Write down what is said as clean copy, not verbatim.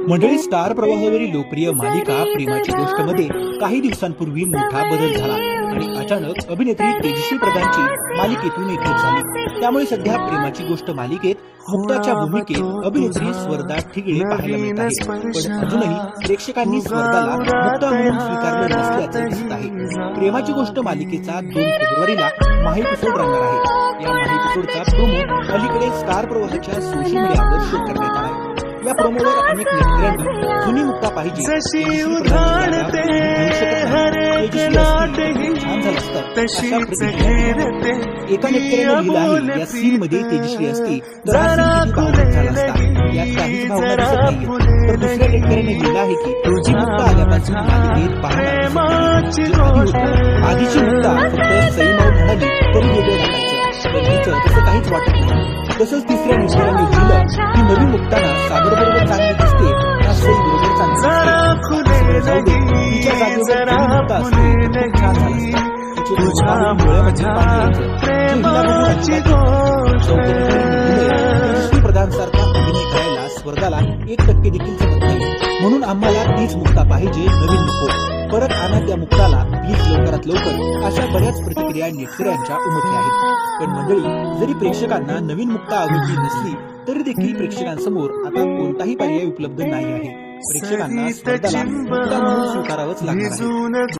मंडळी, स्टार प्रवाहावरील लोकप्रिय मालिका प्रेमाची गोष्ट मध्ये काही दिवसांपूर्वी मोठा बदल झाला आणि अचानक अभिनेत्री तेजश्री प्रधानची मालिकेतून निधन झाली। त्यामुळे सध्या प्रेमाची गोष्ट मालिकेत मुक्ताच्या भूमिकेत अभिनेत्री स्वर्धा ठिगळे पाहायला मिळत आहे। पण अजूनही प्रेक्षकांनी स्वर्धाला मुक्ता म्हणून स्वीकारले नसल्याचं दिसत आहे। प्रेमाची गोष्ट मालिकेचा 2 फेब्रुवारीला माही एपिसोड रंगणार आहे। या माही एपिसोडचा प्रोमो अलीकडे स्टार प्रवाहाच्या सोशल मीडियावर शेअर करण्यात आला आहे। या प्रोमोवर अनेक नेटकऱ्यांनी जुनी मुक्ता पाहिजे, एका नेटकऱ्याने लिहिलं आहे, या सीन मध्ये तेजश्री असती तर हा सीन किती भावनिक झाला असता। यात काहीच भावना दिसत नाहीये। तर दुसऱ्या नेटकऱ्याने लिहिलं आहे की तुझी मुक्ता आल्यापासून मालिकेत आधीची मुक्ता फक्त सई माऊ म्हणाली तरी वेगळं वाटायचं, पण हिचं तसं काहीच वाटत नाही। तसंच तिसऱ्या नेटकऱ्याने लिहिलं की नवी मुक्ताना सागर बरोबर चांगली दिसते, त्या सई बरोबर चांगली दिसते, तिच्या जागेवर मुक्ता असते तर खूप छान झालं असतं। तेजश्री प्रधान सारखा अभिनय करायला स्वर्धाला 1% देखील जमत नाही, म्हणून आम्हाला तीच मुक्ता पाहिजे, नवीन नको, परत आणा त्या मुक्ताला प्लीज, लवकरात लवकर, अशा बऱ्याच प्रतिक्रिया नेटकऱ्यांच्या उमटल्या आहेत। पण मंडळी, जरी प्रेक्षकांना नवीन मुक्ता आवडली नसली तरी देखील प्रेक्षकांसमोर आता कोणताही पर्याय उपलब्ध नाही आहे। प्रेक्षकांना स्वर्धाला मुक्ता म्हणून स्वीकारावंच लागणार आहे।